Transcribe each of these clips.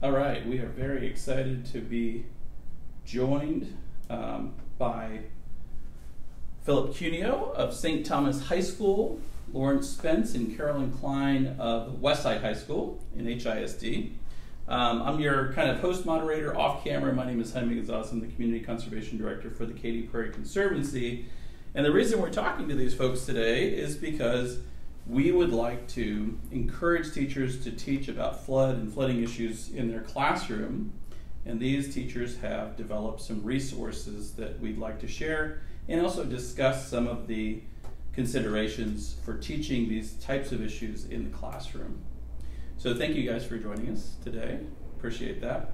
All right, we are very excited to be joined by Phillip Cuneo of St. Thomas High School, Lawrence Spence and Carolyn Klein of Westside High School in HISD. I'm your kind of host moderator off camera. My name is Jaime Gonzalez. I'm the Community Conservation Director for the Katy Prairie Conservancy. And the reason we're talking to these folks today is because we would like to encourage teachers to teach about flood and flooding issues in their classroom. And these teachers have developed some resources that we'd like to share and also discuss some of the considerations for teaching these types of issues in the classroom. So thank you guys for joining us today. Appreciate that.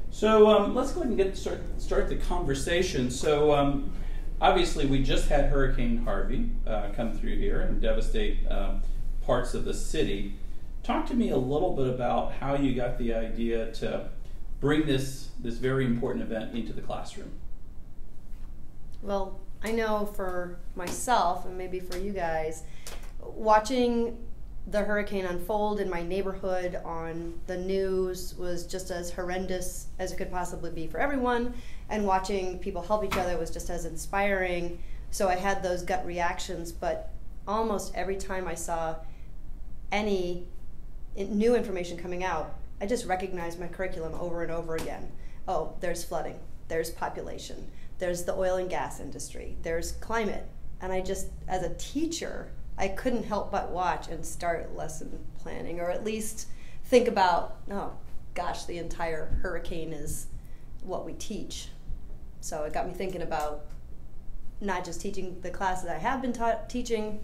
So let's go ahead and start the conversation. So obviously we just had Hurricane Harvey come through here and devastate parts of the city. Talk to me a little bit about how you got the idea to bring this very important event into the classroom. Well, I know for myself, and maybe for you guys, watching the hurricane unfold in my neighborhood on the news was just as horrendous as it could possibly be for everyone, and watching people help each other was just as inspiring. So I had those gut reactions, but almost every time I saw any new information coming out, I just recognized my curriculum over and over again. Oh, there's flooding, there's population, there's the oil and gas industry, there's climate. And I just, as a teacher, I couldn't help but watch and start lesson planning, or at least think about, oh gosh, the entire hurricane is what we teach. So it got me thinking about not just teaching the classes I have been teaching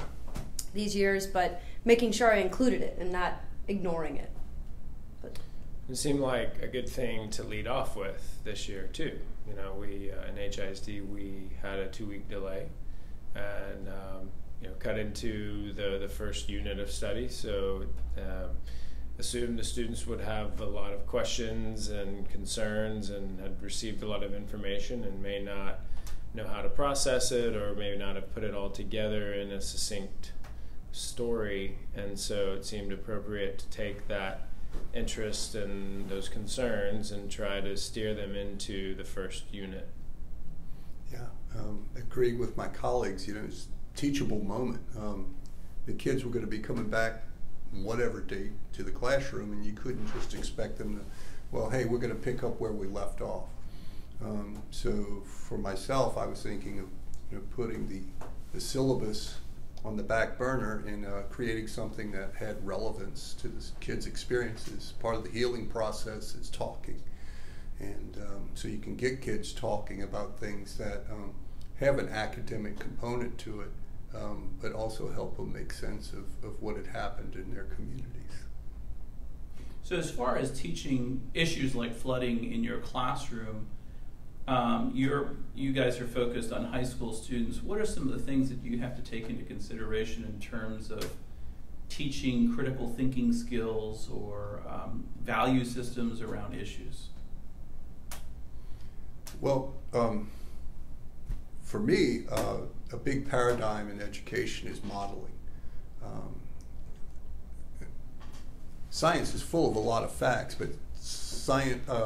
these years, but making sure I included it and not ignoring it. It seemed like a good thing to lead off with this year too. You know, we in HISD we had a 2-week delay, and cut into the first unit of study. So assumed the students would have a lot of questions and concerns and had received a lot of information and may not know how to process it, or maybe not have put it all together in a succinct story. And so it seemed appropriate to take that interest and those concerns and try to steer them into the first unit. Yeah, agreeing with my colleagues, it's a teachable moment. The kids were going to be coming back whatever date to the classroom, and you couldn't just expect them to, well, hey, we're going to pick up where we left off. So for myself, I was thinking of putting the syllabus on the back burner and creating something that had relevance to the kids' experiences. Part of the healing process is talking. And so you can get kids talking about things that have an academic component to it, but also help them make sense of what had happened in their communities. So as far as teaching issues like flooding in your classroom, you guys are focused on high school students. What are some of the things that you have to take into consideration in terms of teaching critical thinking skills or value systems around issues? Well, for me, a big paradigm in education is modeling. Science is full of a lot of facts, but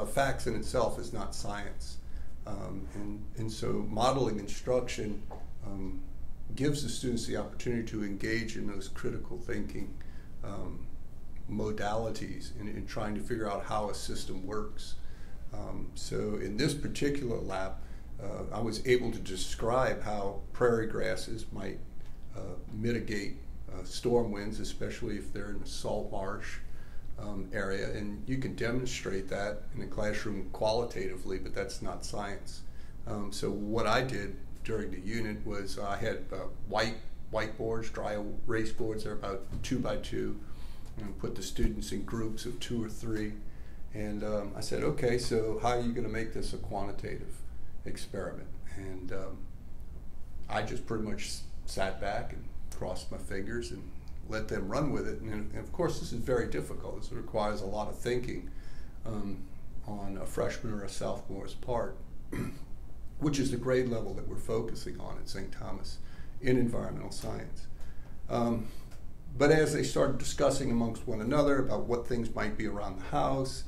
facts in itself is not science. And so modeling instruction gives the students the opportunity to engage in those critical thinking modalities in trying to figure out how a system works. So in this particular lab, I was able to describe how prairie grasses might mitigate storm winds, especially if they're in a salt marsh area, and you can demonstrate that in a classroom qualitatively, but that's not science. So what I did during the unit was I had whiteboards, dry erase boards. They're about 2 by 2, and put the students in groups of 2 or 3. And I said, okay, so how are you going to make this a quantitative experiment? And I just pretty much sat back and crossed my fingers and let them run with it. And of course, this is very difficult. This requires a lot of thinking on a freshman or a sophomore's part, which is the grade level that we're focusing on at St. Thomas in environmental science. But as they started discussing amongst one another about what things might be around the house,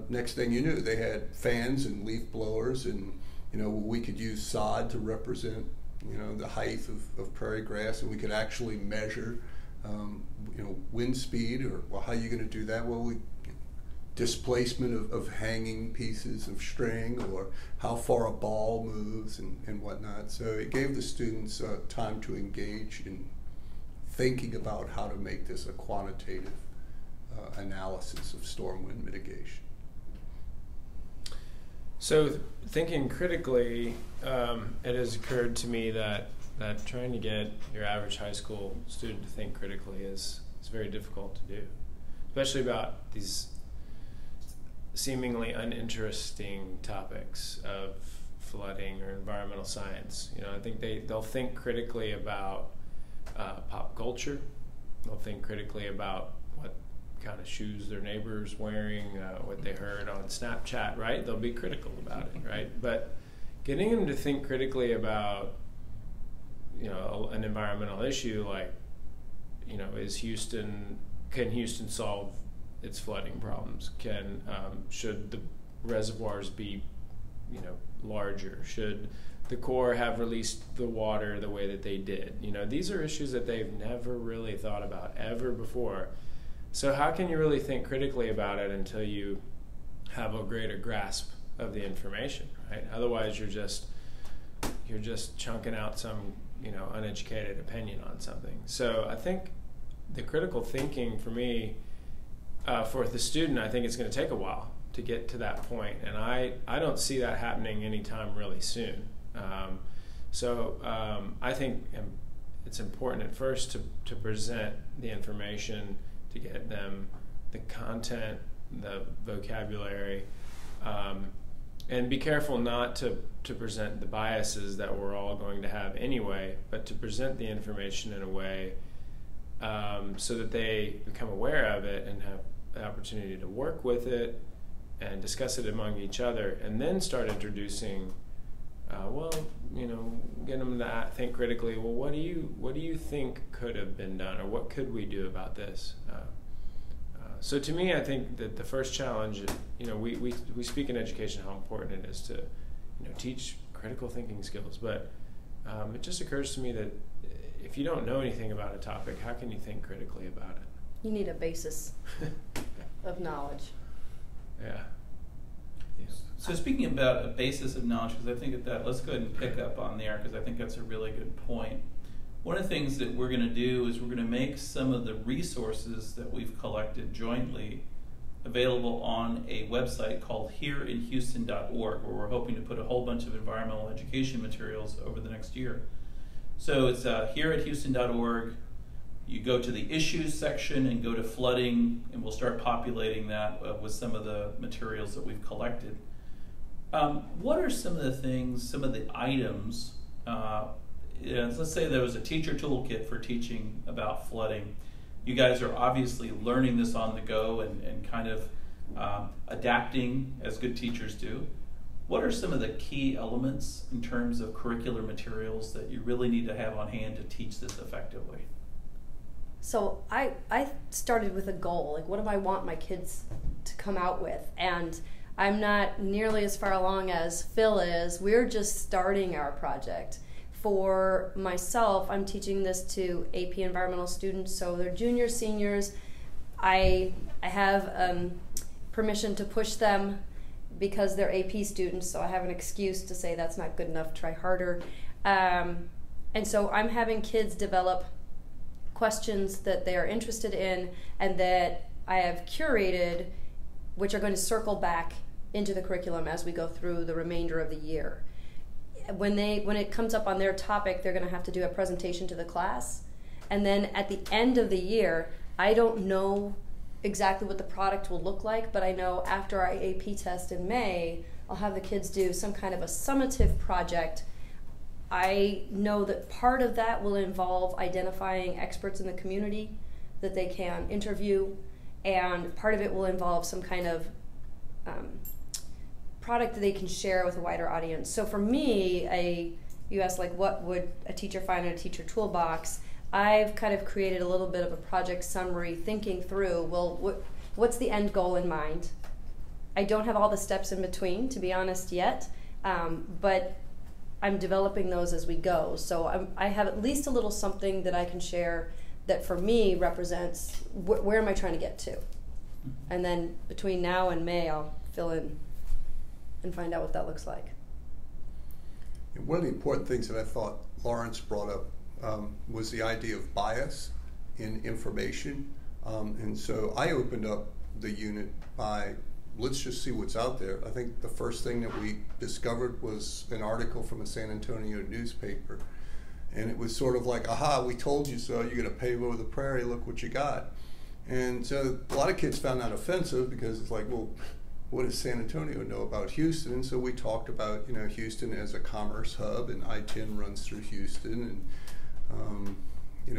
next thing you knew, they had fans and leaf blowers, and we could use sod to represent the height of prairie grass, and we could actually measure wind speed, or well, how are you going to do that? Well, displacement of hanging pieces of string, or how far a ball moves and whatnot. So it gave the students time to engage in thinking about how to make this a quantitative analysis of storm wind mitigation. So thinking critically, it has occurred to me that trying to get your average high school student to think critically is very difficult to do, especially about these seemingly uninteresting topics of flooding or environmental science. I think they'll think critically about pop culture. They'll think critically about what kind of shoes their neighbor's wearing, what they heard on Snapchat, right? They'll be critical about it, right? But getting them to think critically about an environmental issue like can Houston solve its flooding problems? Should the reservoirs be larger? Should the Corps have released the water the way that they did? These are issues that they've never really thought about ever before. So how can you really think critically about it until you have a greater grasp of the information, right? Otherwise you're just chunking out some uneducated opinion on something. So I think the critical thinking for me, for the student, I think it's going to take a while to get to that point, and I don't see that happening anytime really soon. I think it's important at first to present the information, to get them the content, the vocabulary, and be careful not to present the biases that we're all going to have anyway, but to present the information in a way so that they become aware of it and have the opportunity to work with it and discuss it among each other, and then start introducing get them to think critically. Well, what do you think could have been done, or what could we do about this? So to me, I think that the first challenge, we speak in education how important it is to teach critical thinking skills, but it just occurs to me that if you don't know anything about a topic, how can you think critically about it? You need a basis of knowledge. Yeah. So speaking about a basis of knowledge, because I think that let's go ahead and pick up on there, because I think that's a really good point. One of the things that we're going to do is we're going to make some of the resources that we've collected jointly available on a website called hereinhouston.org, where we're hoping to put a whole bunch of environmental education materials over the next year. So it's hereathouston.org. You go to the issues section and go to flooding, and we'll start populating that with some of the materials that we've collected. What are some of the things, some of the items, let's say there was a teacher toolkit for teaching about flooding. You guys are obviously learning this on the go and kind of adapting as good teachers do. What are some of the key elements in terms of curricular materials that you really need to have on hand to teach this effectively? So I started with a goal, like what do I want my kids to come out with? And I'm not nearly as far along as Phil is. We're just starting our project. For myself, I'm teaching this to AP environmental students, so they're juniors, seniors. I have permission to push them because they're AP students, so I have an excuse to say that's not good enough, try harder. And so I'm having kids develop questions that they are interested in and that I have curated, which are going to circle back into the curriculum as we go through the remainder of the year. When it comes up on their topic, they're going to have to do a presentation to the class. And then at the end of the year, I don't know exactly what the product will look like, but I know after our AP test in May, I'll have the kids do some kind of a summative project. I know that part of that will involve identifying experts in the community that they can interview, and part of it will involve some kind of product that they can share with a wider audience. So for me, you asked like what would a teacher find in a teacher toolbox. I've kind of created a little bit of a project summary, thinking through, well, what's the end goal in mind? I don't have all the steps in between, to be honest, yet, but I'm developing those as we go. So I have at least a little something that I can share that for me represents where am I trying to get to. And then between now and May, I'll fill in and find out what that looks like. One of the important things that I thought Lawrence brought up was the idea of bias in information. And so I opened up the unit by, let's just see what's out there. I think the first thing that we discovered was an article from a San Antonio newspaper. And it was sort of like, aha, we told you so, you're going to pave over the prairie, look what you got. And so a lot of kids found that offensive because it's like, well, what does San Antonio know about Houston? And so we talked about, Houston as a commerce hub, and I-10 runs through Houston, and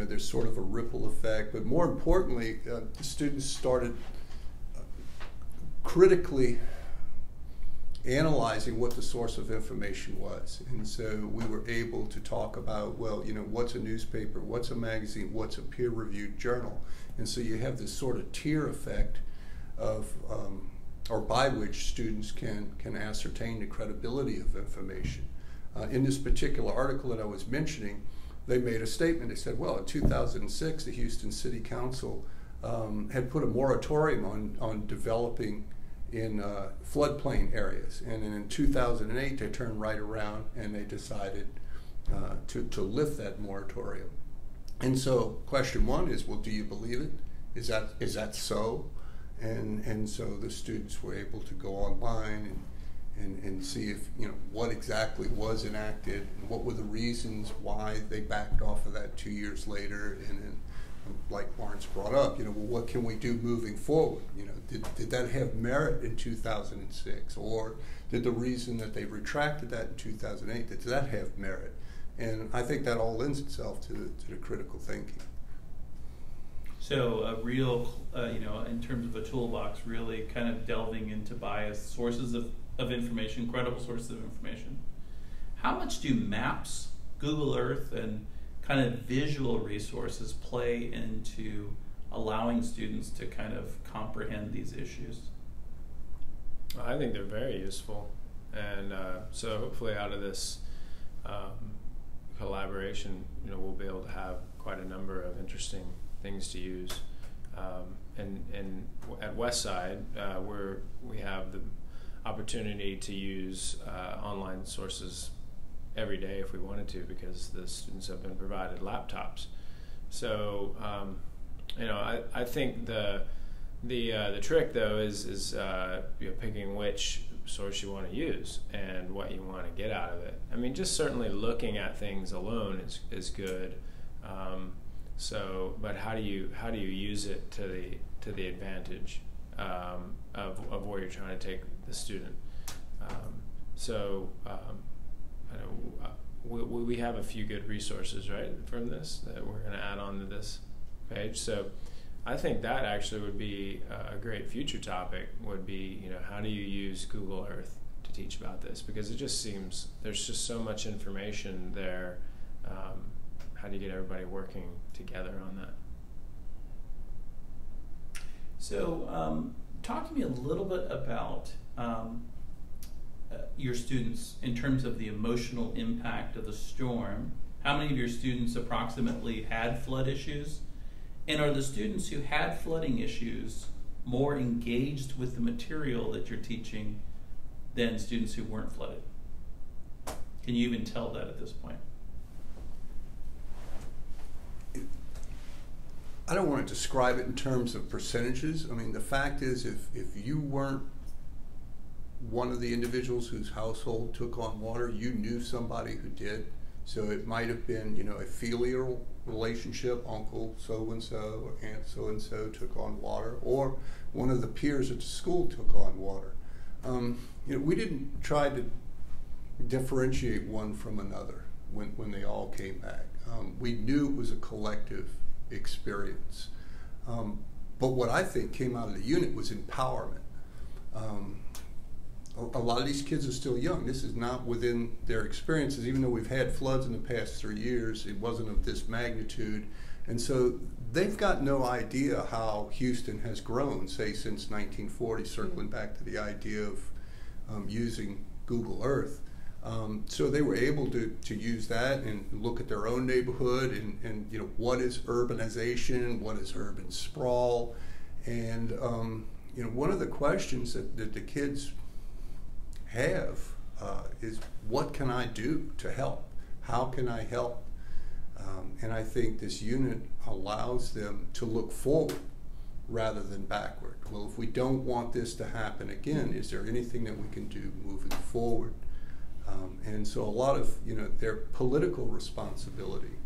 there's sort of a ripple effect. But more importantly, the students started critically analyzing what the source of information was. And so we were able to talk about, well, what's a newspaper, what's a magazine, what's a peer-reviewed journal. And so you have this sort of tier effect of, or by which students can ascertain the credibility of information. In this particular article that I was mentioning, they made a statement. They said, well, in 2006, the Houston City Council had put a moratorium on developing in floodplain areas. And then in 2008, they turned right around and they decided to lift that moratorium. And so question one is, well, do you believe it? Is that so? And so the students were able to go online and see if, what exactly was enacted and what were the reasons why they backed off of that 2 years later. And then, like Lawrence brought up, well, what can we do moving forward? Did that have merit in 2006? Or did the reason that they retracted that in 2008, did that have merit? And I think that all lends itself to the critical thinking. So a real, in terms of a toolbox, really kind of delving into biased sources of information, credible sources of information. How much do maps, Google Earth, and kind of visual resources play into allowing students to kind of comprehend these issues? I think they're very useful. And so hopefully out of this collaboration, we'll be able to have quite a number of interesting things to use. And at Westside, we have the opportunity to use online sources every day if we wanted to, because the students have been provided laptops. So I think the trick though is picking which source you want to use and what you want to get out of it. I mean, just certainly looking at things alone is good. But how do you use it to the advantage of where you're trying to take the student? We have a few good resources, right, from this that we're going to add on to this page. So I think that actually would be a great future topic, would be, how do you use Google Earth to teach about this? Because it just seems there's just so much information there. How do you get everybody working together on that? So talk to me a little bit about your students in terms of the emotional impact of the storm. How many of your students approximately had flood issues? And are the students who had flooding issues more engaged with the material that you're teaching than students who weren't flooded? Can you even tell that at this point? I don't want to describe it in terms of percentages. I mean, the fact is, if you weren't one of the individuals whose household took on water, you knew somebody who did. So it might have been, a filial relationship, uncle so-and-so or aunt so-and-so took on water, or one of the peers at the school took on water. We didn't try to differentiate one from another when they all came back. We knew it was a collective experience. But what I think came out of the unit was empowerment. A lot of these kids are still young. This is not within their experiences. Even though we've had floods in the past 3 years, it wasn't of this magnitude. And so they've got no idea how Houston has grown, say, since 1940, circling back to the idea of using Google Earth. So they were able to use that and look at their own neighborhood and you know, what is urbanization, what is urban sprawl, and you know, one of the questions that the kids have is, what can I do to help? How can I help? And I think this unit allows them to look forward rather than backward. Well, if we don't want this to happen again, is there anything that we can do moving forward? And so a lot of, you know, their political responsibility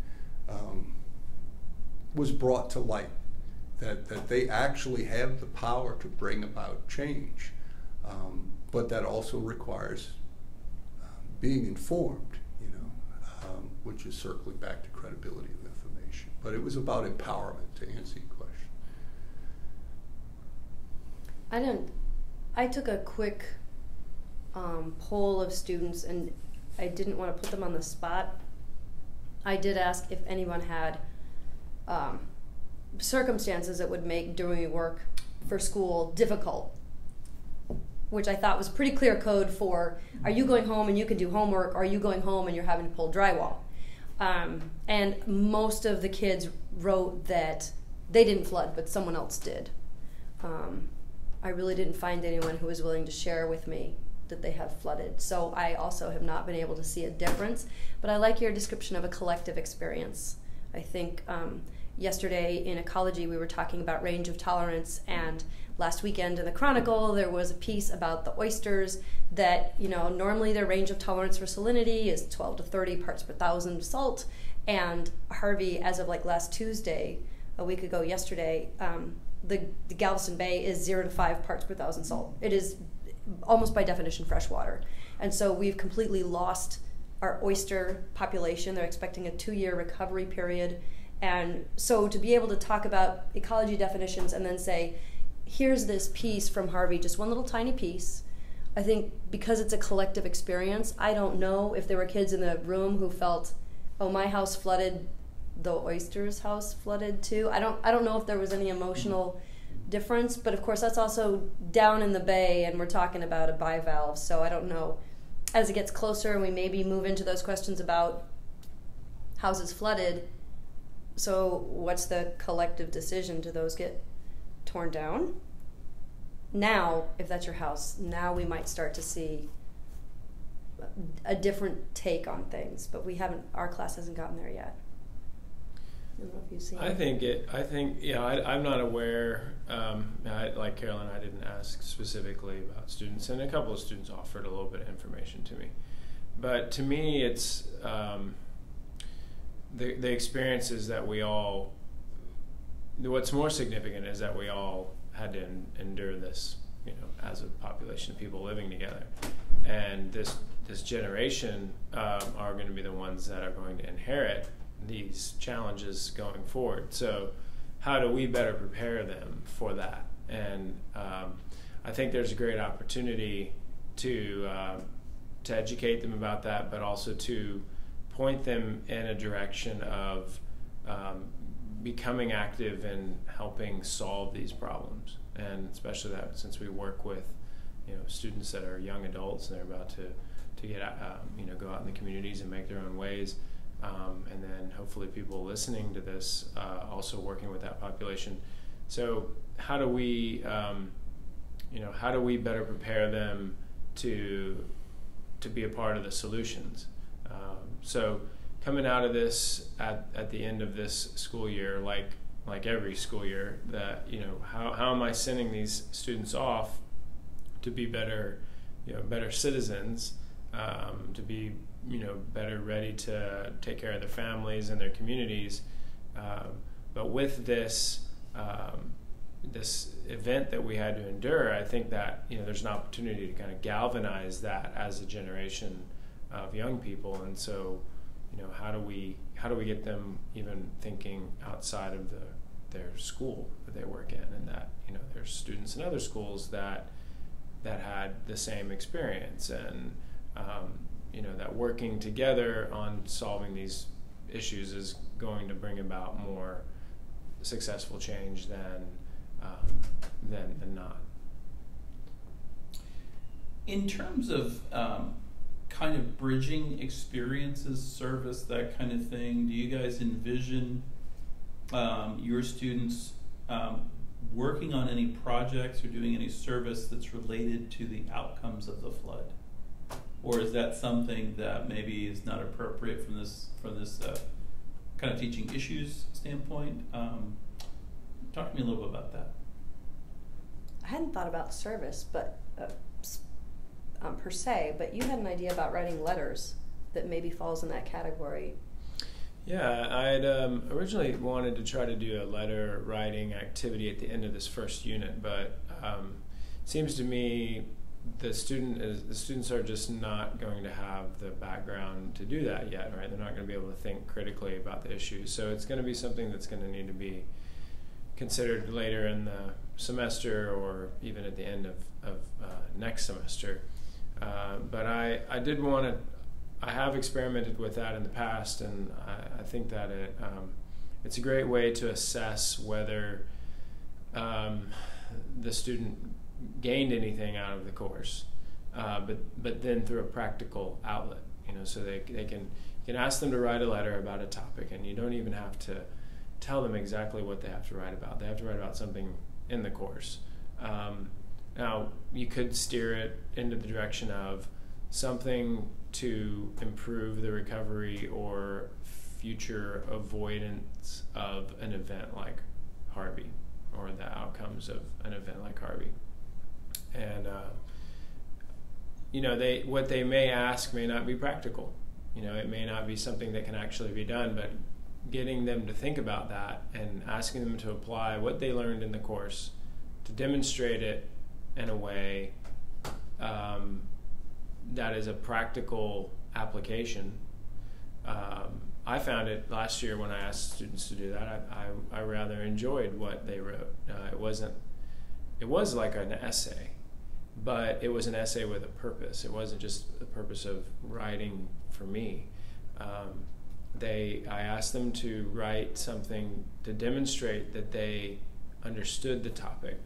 was brought to light, that they actually have the power to bring about change, but that also requires being informed, you know, which is circling back to credibility of information. But it was about empowerment, to answer your question. I took a quick poll of students, and I didn't want to put them on the spot. I did ask if anyone had circumstances that would make doing work for school difficult, which I thought was pretty clear code for, are you going home and you can do homework, or are you going home and you're having to pull drywall? And most of the kids wrote that they didn't flood, but someone else did. I really didn't find anyone who was willing to share with me that they have flooded. So I also have not been able to see a difference. But I like your description of a collective experience. I think yesterday in ecology we were talking about range of tolerance, and last weekend in the Chronicle there was a piece about the oysters that, you know, normally their range of tolerance for salinity is 12 to 30 parts per thousand salt, and Harvey, as of like last Tuesday, a week ago yesterday, the Galveston Bay is 0 to 5 parts per thousand salt. It is almost by definition freshwater. And so we've completely lost our oyster population. They're expecting a 2-year recovery period. And so to be able to talk about ecology definitions and then say, here's this piece from Harvey, just one little tiny piece, I think because it's a collective experience, I don't know if there were kids in the room who felt, oh, my house flooded, the oyster's house flooded too. I don't know if there was any emotional difference, but of course that's also down in the bay, and we're talking about a bivalve, so I don't know. As it gets closer and we maybe move into those questions about houses flooded, so what's the collective decision? Do those get torn down? Now, if that's your house, now we might start to see a different take on things, but we haven't, our class hasn't gotten there yet. I don't know if you've seen I'm not aware, like Carolyn, I didn't ask specifically about students, and a couple of students offered a little bit of information to me. But to me, it's the experiences that we all, what's more significant is that we all had to endure this, you know, as a population of people living together. And this generation are going to be the ones that are going to inherit these challenges going forward. So how do we better prepare them for that? And I think there's a great opportunity to educate them about that, but also to point them in a direction of becoming active in helping solve these problems. And especially that since we work with, you know, students that are young adults and they're about to get you know, go out in the communities and make their own ways. And then hopefully people listening to this also working with that population. So how do we, you know, how do we better prepare them to be a part of the solutions? So coming out of this at the end of this school year, like every school year, that, you know, how am I sending these students off to be better, you know, better citizens, to be, you know, better ready to take care of their families and their communities, but with this this event that we had to endure, I think that, you know, there's an opportunity to kind of galvanize that as a generation of young people. And so, you know, how do we get them even thinking outside of their school that they work in, and that, you know, there's students in other schools that had the same experience, and you know, that working together on solving these issues is going to bring about more successful change than not. In terms of kind of bridging experiences, service, that kind of thing, do you guys envision your students working on any projects or doing any service that's related to the outcomes of the flood? Or is that something that maybe is not appropriate from this kind of teaching issues standpoint? Talk to me a little bit about that. I hadn't thought about service, but per se, but you had an idea about writing letters that maybe falls in that category. Yeah, I'd originally wanted to try to do a letter writing activity at the end of this first unit, but it seems to me the students are just not going to have the background to do that yet, right? They're not going to be able to think critically about the issues. So it's going to be something that's going to need to be considered later in the semester or even at the end of next semester. But I did want to, I have experimented with that in the past, and I think that it's a great way to assess whether the student gained anything out of the course, but then through a practical outlet, so they can ask them to write a letter about a topic, and you don't even have to tell them exactly what they have to write about. They have to write about something in the course. Now, you could steer it into the direction of something to improve the recovery or future avoidance of an event like Harvey, or the outcomes of an event like Harvey. And what they may ask may not be practical. It may not be something that can actually be done, but getting them to think about that and asking them to apply what they learned in the course, to demonstrate it in a way that is a practical application. I found it last year when I asked students to do that. I rather enjoyed what they wrote. It was like an essay, but it was an essay with a purpose. It wasn't just the purpose of writing for me. I asked them to write something to demonstrate that they understood the topic,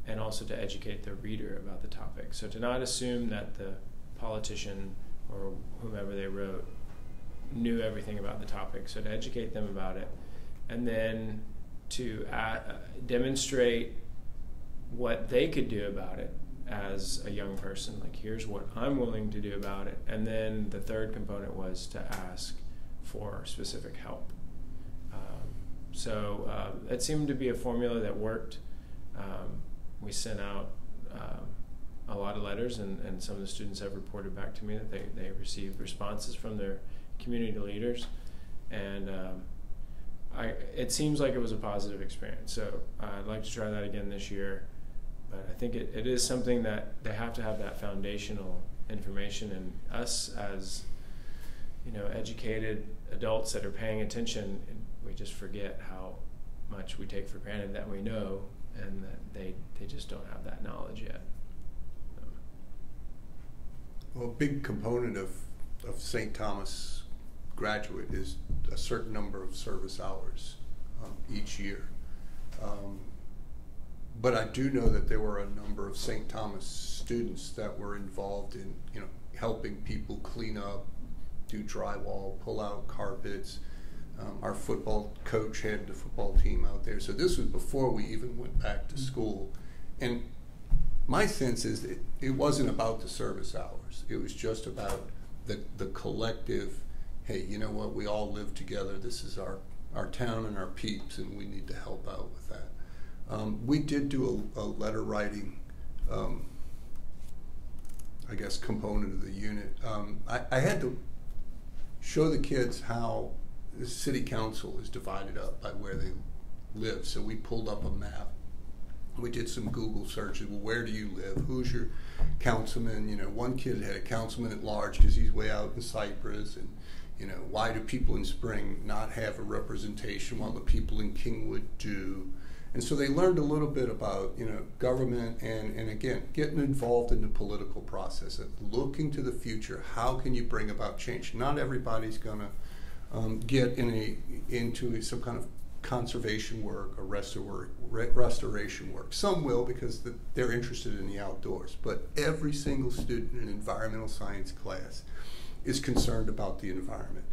and also to educate the reader about the topic. So to not assume that the politician or whomever they wrote knew everything about the topic. So to educate them about it, and then to demonstrate what they could do about it as a young person. Like, here's what I'm willing to do about it. And then the third component was to ask for specific help. So it seemed to be a formula that worked. We sent out a lot of letters, and some of the students have reported back to me that they received responses from their community leaders, and it seems like it was a positive experience. So I'd like to try that again this year, but I think it is something that they have to have that foundational information, and us as educated adults that are paying attention, we just forget how much we take for granted that we know, and that they just don't have that knowledge yet. Well, a big component of St. Thomas graduate is a certain number of service hours each year. But I do know that there were a number of St. Thomas students that were involved in helping people clean up, do drywall, pull out carpets. Our football coach had the football team out there. So this was before we even went back to school. And my sense is that it wasn't about the service hours. It was just about the collective, hey, you know what, we all live together. This is our town and our peeps, and we need to help out with that. We did do a letter writing, component of the unit. I had to show the kids how the city council is divided up by where they live. So we pulled up a map. We did some Google searches. Well, where do you live? Who's your councilman? One kid had a councilman at large because he's way out in Cypress. And, why do people in Spring not have a representation while the people in Kingwood do? And so they learned a little bit about, government and again, getting involved in the political process, looking to the future. How can you bring about change? Not everybody's going to get into some kind of conservation work or restoration work. Some will because they're interested in the outdoors, but every single student in an environmental science class is concerned about the environment.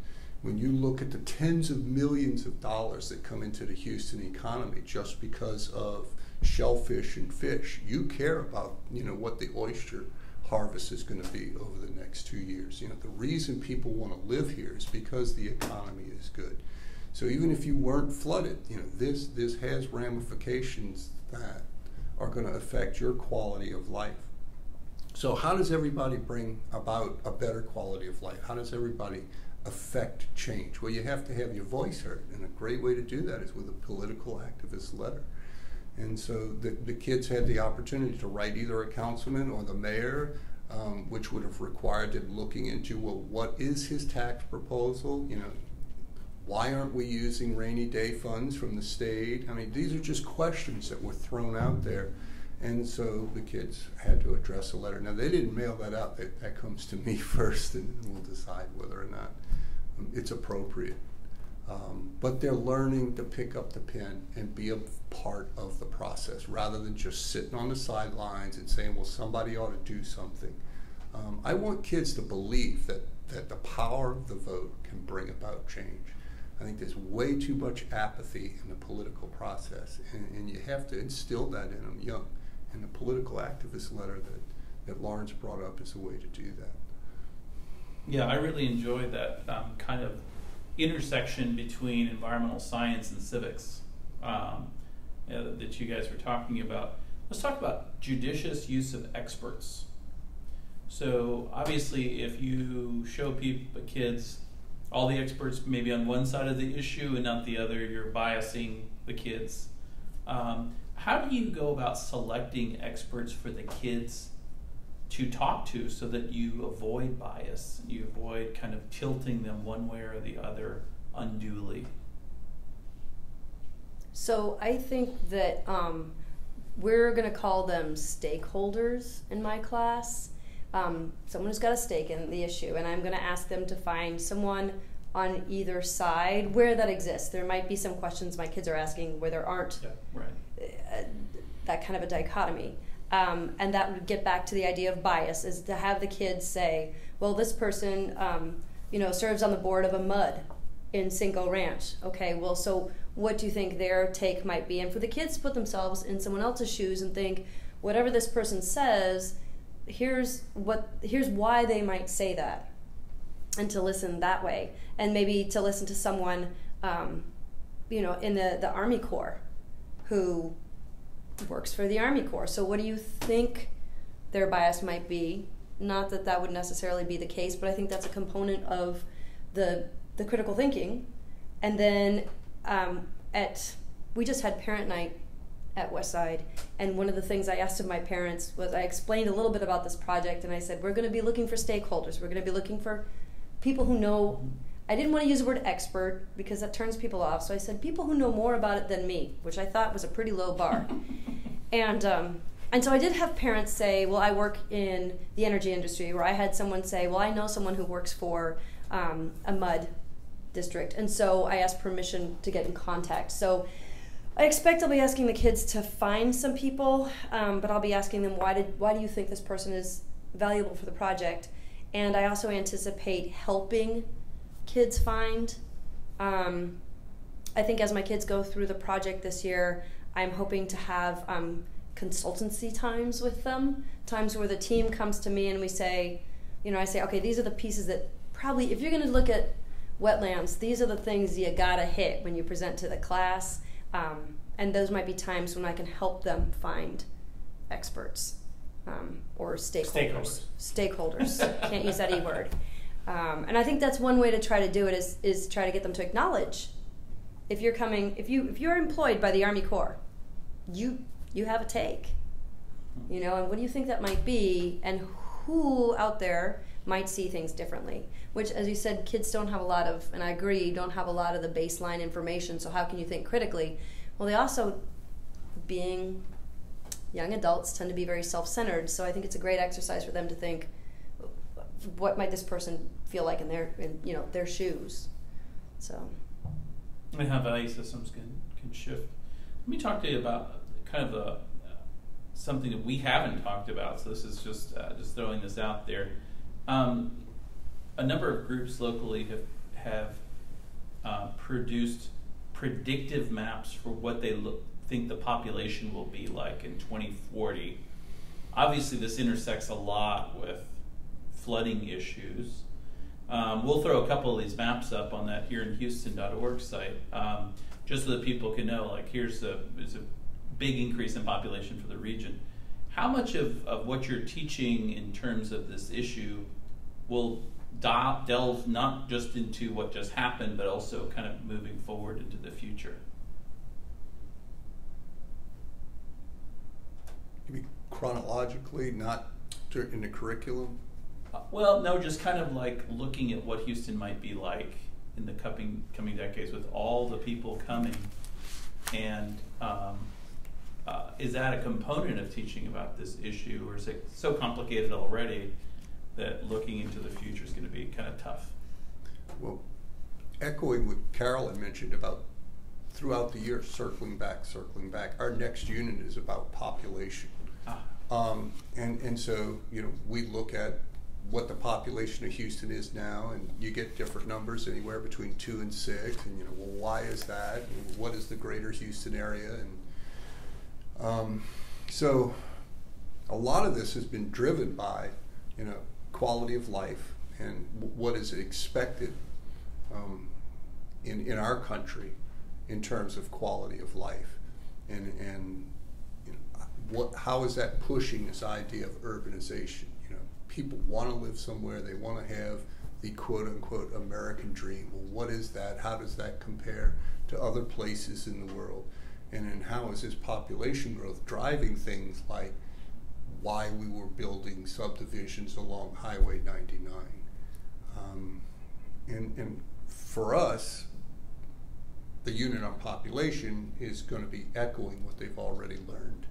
When you look at the tens of millions of dollars that come into the Houston economy just because of shellfish and fish, you care about, what the oyster harvest is going to be over the next 2 years. The reason people want to live here is because the economy is good. So even if you weren't flooded, this has ramifications that are going to affect your quality of life. So how does everybody bring about a better quality of life? How does everybody affect change? Well, you have to have your voice heard, and a great way to do that is with a political activist letter. And so the kids had the opportunity to write either a councilman or the mayor, which would have required them looking into, well, what is his tax proposal? Why aren't we using rainy day funds from the state? I mean, these are just questions that were thrown out there. And so the kids had to address a letter. Now, they didn't mail that out. That comes to me first, and we'll decide whether or not it's appropriate. But they're learning to pick up the pen and be a part of the process rather than just sitting on the sidelines and saying, well, somebody ought to do something. I want kids to believe that the power of the vote can bring about change. I think there's way too much apathy in the political process, and you have to instill that in them young. And the political activist letter that Lawrence brought up is a way to do that. Yeah, I really enjoy that kind of intersection between environmental science and civics that you guys were talking about. Let's talk about judicious use of experts. So obviously, if you show kids all the experts maybe on one side of the issue and not the other, you're biasing the kids. How do you go about selecting experts for the kids to talk to so that you avoid bias, you avoid kind of tilting them one way or the other unduly? So I think that we're going to call them stakeholders in my class. Someone who's got a stake in the issue, and I'm going to ask them to find someone on either side where that exists. There might be some questions my kids are asking where there aren't that kind of a dichotomy. And that would get back to the idea of bias, is to have the kids say, well, this person serves on the board of a MUD in Cinco Ranch. Okay, well, so what do you think their take might be? And for the kids to put themselves in someone else's shoes and think, whatever this person says, here's why they might say that, and to listen that way, and maybe to listen to someone in the Army Corps who works for the Army Corps. So what do you think their bias might be? Not that that would necessarily be the case, but I think that's a component of the critical thinking. And then we just had parent night at Westside, and one of the things I asked of my parents was, I explained a little bit about this project, and I said, we're going to be looking for stakeholders. We're going to be looking for people who know. I didn't want to use the word expert because that turns people off, so I said people who know more about it than me, which I thought was a pretty low bar. And so I did have parents say, well, I work in the energy industry, or I had someone say, well, I know someone who works for a MUD district, and so I asked permission to get in contact. So I expect I'll be asking the kids to find some people, but I'll be asking them, why do you think this person is valuable for the project? And I also anticipate helping kids find. I think as my kids go through the project this year, I'm hoping to have consultancy times with them, times where the team comes to me and we say, I say, okay, these are the pieces that probably, if you're going to look at wetlands, these are the things you gotta hit when you present to the class. And those might be times when I can help them find experts or stakeholders. Stakeholders. Can't use that E word. And I think that's one way to try to do it is try to get them to acknowledge if you're employed by the Army Corps, you have a take, and what do you think that might be, and who out there might see things differently, which, as you said, kids don't have a lot of, and I agree, don't have a lot of the baseline information, so how can you think critically? Well, they also, being young adults, tend to be very self-centered, so I think it's a great exercise for them to think, what might this person feel like in their shoes? So. and how value systems can shift. Let me talk to you about kind of something that we haven't talked about. So this is just throwing this out there. A number of groups locally have produced predictive maps for what they think the population will be like in 2040. Obviously, this intersects a lot with flooding issues. We'll throw a couple of these maps up on that hereinhouston.org site, just so that people can know, like, there's a big increase in population for the region. How much of what you're teaching in terms of this issue will delve not just into what just happened, but also kind of moving forward into the future? You mean chronologically, not in the curriculum? Well, no, just kind of like looking at what Houston might be like in the coming decades with all the people coming, and is that a component of teaching about this issue, or is it so complicated already that looking into the future is going to be kind of tough? Well, echoing what Carolyn mentioned about throughout the year, circling back, our next unit is about population. And so, we look at what the population of Houston is now, and you get different numbers anywhere between 2 and 6, and well, why is that? And what is the greater Houston area? And so a lot of this has been driven by, quality of life and what is expected in our country in terms of quality of life, and how is that pushing this idea of urbanization? People want to live somewhere. They want to have the quote-unquote American dream. Well, what is that? How does that compare to other places in the world? And then how is this population growth driving things like why we were building subdivisions along Highway 99? And for us, the unit on population is going to be echoing what they've already learned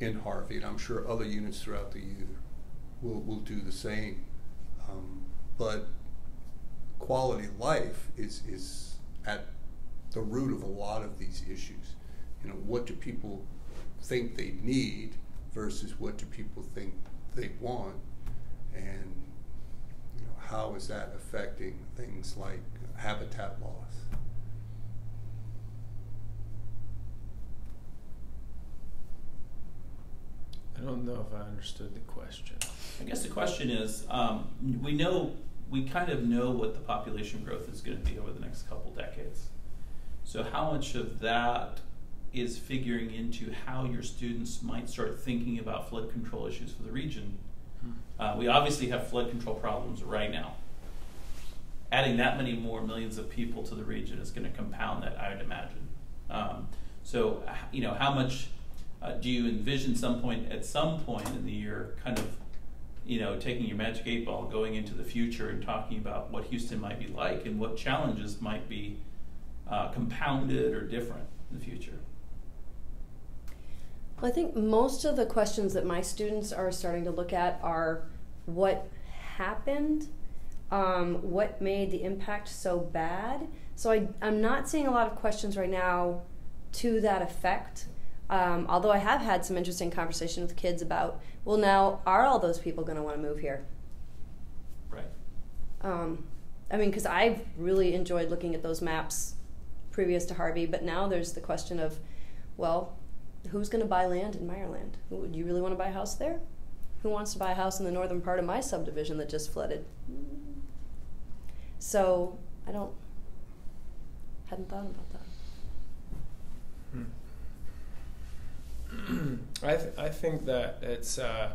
in Harvey, and I'm sure other units throughout the year will do the same. But quality of life is at the root of a lot of these issues. What do people think they need versus what do people think they want, and how is that affecting things like habitat loss? I don't know if I understood the question. I guess the question is, we kind of know what the population growth is going to be over the next couple decades. So how much of that is figuring into how your students might start thinking about flood control issues for the region? We obviously have flood control problems right now. Adding that many more millions of people to the region is going to compound that, I would imagine. So how much do you envision at some point in the year kind of taking your magic 8 ball, going into the future and talking about what Houston might be like and what challenges might be compounded or different in the future? Well, I think most of the questions that my students are starting to look at are what happened, what made the impact so bad. So I'm not seeing a lot of questions right now to that effect. Although I have had some interesting conversation with kids about, well, now are all those people going to want to move here? Right. Because I've really enjoyed looking at those maps previous to Harvey, but now there's the question of, well, who's going to buy land in Meyerland? Do you really want to buy a house there? Who wants to buy a house in the northern part of my subdivision that just flooded? So hadn't thought about that. I think that it's I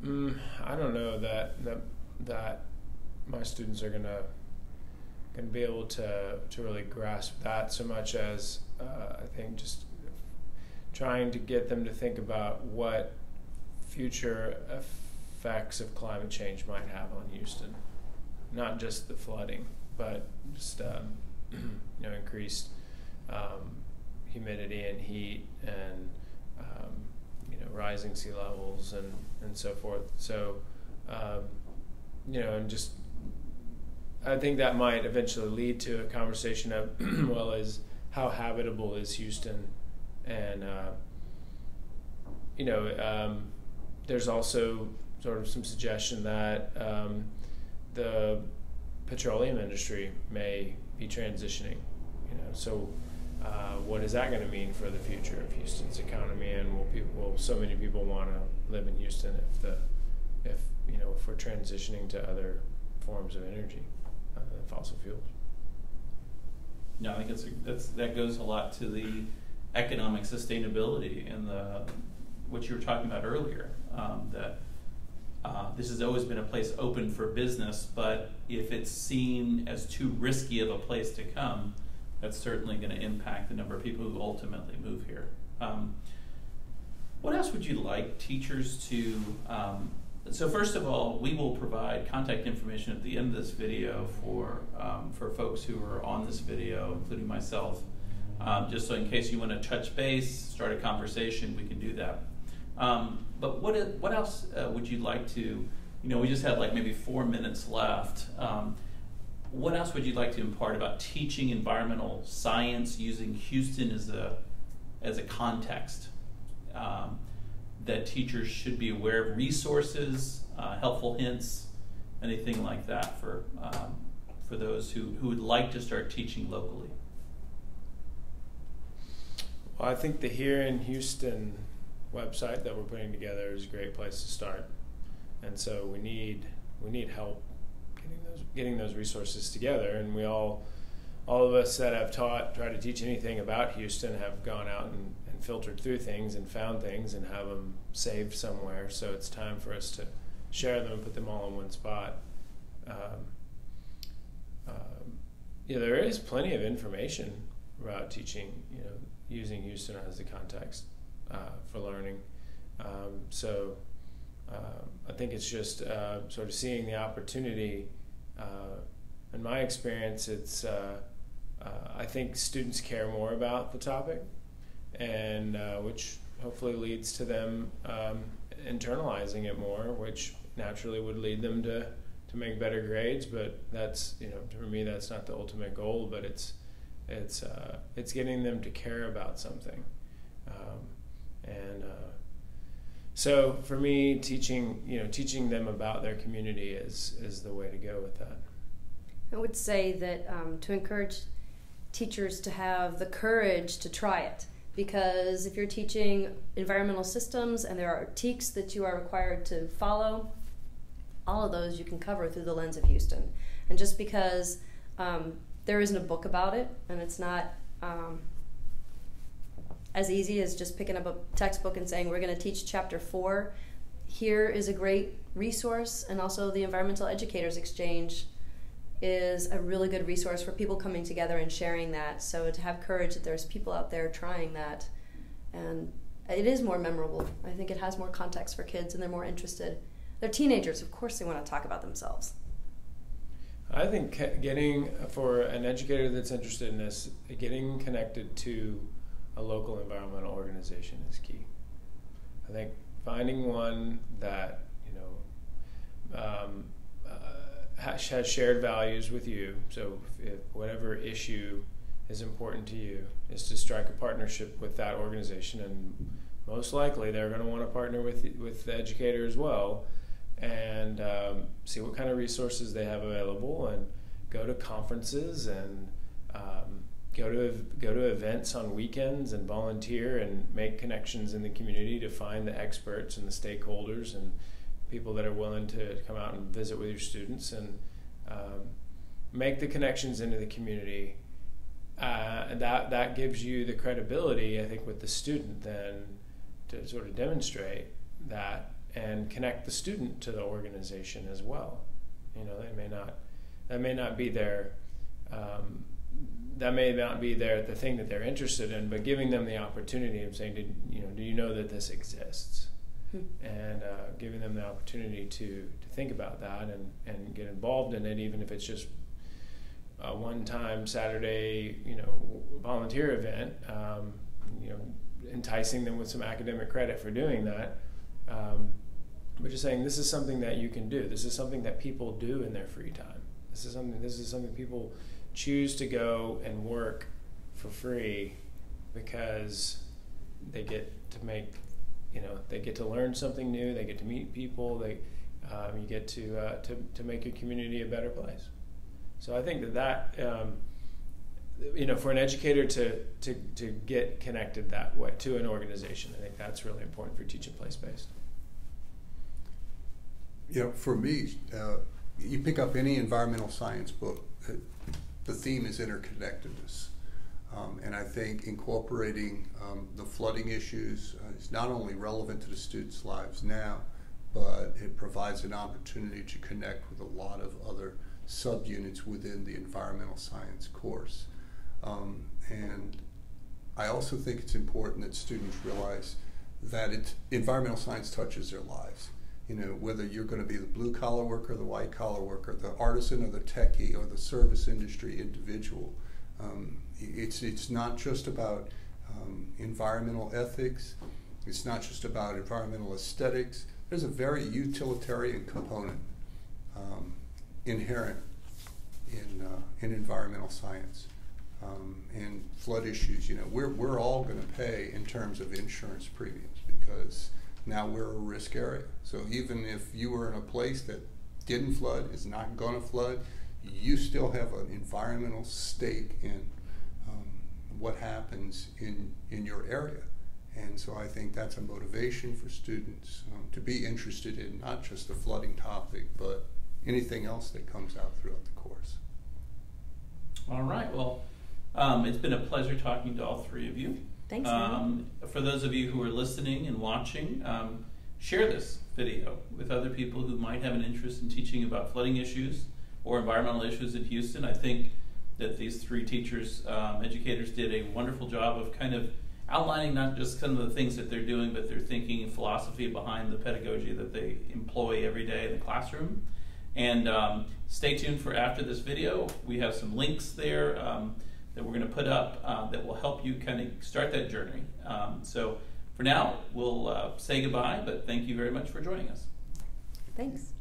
don't know that my students are gonna be able to really grasp that so much as I think just trying to get them to think about what future effects of climate change might have on Houston, not just the flooding, but just increased humidity and heat and rising sea levels and so forth. So and just I think that might eventually lead to a conversation of, well, how habitable is Houston? And, there's also sort of some suggestion that the petroleum industry may be transitioning. So what is that going to mean for the future of Houston's economy? And will so many people want to live in Houston if we're transitioning to other forms of energy, fossil fuels? No, I think that goes a lot to the economic sustainability and what you were talking about earlier. That this has always been a place open for business, but if it's seen as too risky of a place to come, that's certainly going to impact the number of people who ultimately move here. What else would you like teachers to? So first of all, we will provide contact information at the end of this video for folks who are on this video, including myself, just so in case you want to touch base, start a conversation, we can do that. But what else would you like to? We just had like maybe 4 minutes left. What else would you like to impart about teaching environmental science using Houston as a context? That teachers should be aware of resources, helpful hints, anything like that for those who would like to start teaching locally. Well, I think the Here in Houston website that we're putting together is a great place to start, and so we need help getting those resources together. And we all of us that have tried to teach anything about Houston have gone out and filtered through things and found things and have them saved somewhere. So it's time for us to share them and put them all in one spot. There is plenty of information about teaching, using Houston as a context for learning. I think it's just sort of seeing the opportunity. In my experience, it's I think students care more about the topic, and which hopefully leads to them internalizing it more, which naturally would lead them to make better grades. But that's, for me, that's not the ultimate goal. But it's getting them to care about something, so for me, teaching them about their community is the way to go with that. I would say that to encourage teachers to have the courage to try it, because if you're teaching environmental systems and there are TEKs that you are required to follow, all of those you can cover through the lens of Houston. And just because there isn't a book about it, and it's not as easy as just picking up a textbook and saying we're going to teach chapter 4, here is a great resource. And also the Environmental Educators Exchange is a really good resource for people coming together and sharing that. So to have courage that there's people out there trying that, and it is more memorable. I think it has more context for kids, and they're more interested. They're teenagers, of course they want to talk about themselves. I think getting, for an educator that's interested in this, getting connected to a local environmental organization is key. I think finding one that has shared values with you. So if whatever issue is important to you, is to strike a partnership with that organization, and most likely they're going to want to partner with the educator as well, and see what kind of resources they have available, and go to conferences, and go to events on weekends, and volunteer and make connections in the community to find the experts and the stakeholders and people that are willing to come out and visit with your students, and make the connections into the community. And that gives you the credibility, I think, with the student then to sort of demonstrate that and connect the student to the organization as well. That may not be their the thing that they're interested in, but giving them the opportunity of saying, do you know that this exists? And giving them the opportunity to think about that and get involved in it, even if it's just a one-time Saturday, volunteer event, enticing them with some academic credit for doing that. But just saying, this is something that you can do. This is something that people do in their free time. This is something people choose to go and work for free because they get to make, they get to learn something new. They get to meet people. You get to make your community a better place. So I think that for an educator to get connected that way to an organization, I think that's really important for teaching place-based. For me, you pick up any environmental science book, the theme is interconnectedness. And I think incorporating the flooding issues is not only relevant to the students' lives now, but it provides an opportunity to connect with a lot of other subunits within the environmental science course. And I also think it's important that students realize that environmental science touches their lives. Whether you're going to be the blue-collar worker, the white-collar worker, the artisan or the techie or the service industry individual. It's not just about environmental ethics. It's not just about environmental aesthetics. There's a very utilitarian component inherent in environmental science. And flood issues, we're all going to pay in terms of insurance premiums because now we're a risk area. So even if you were in a place that didn't flood, is not going to flood, you still have an environmental stake in what happens in your area. And so I think that's a motivation for students to be interested in not just the flooding topic, but anything else that comes out throughout the course. All right. Well, it's been a pleasure talking to all three of you. Thanks, for those of you who are listening and watching, share this video with other people who might have an interest in teaching about flooding issues or environmental issues in Houston. I think that these three teachers, educators, did a wonderful job of kind of outlining not just some of the things that they're doing, but their thinking and philosophy behind the pedagogy that they employ every day in the classroom. And stay tuned for after this video. We have some links there that we're going to put up that will help you kind of start that journey. So for now, we'll say goodbye, but thank you very much for joining us. Thanks.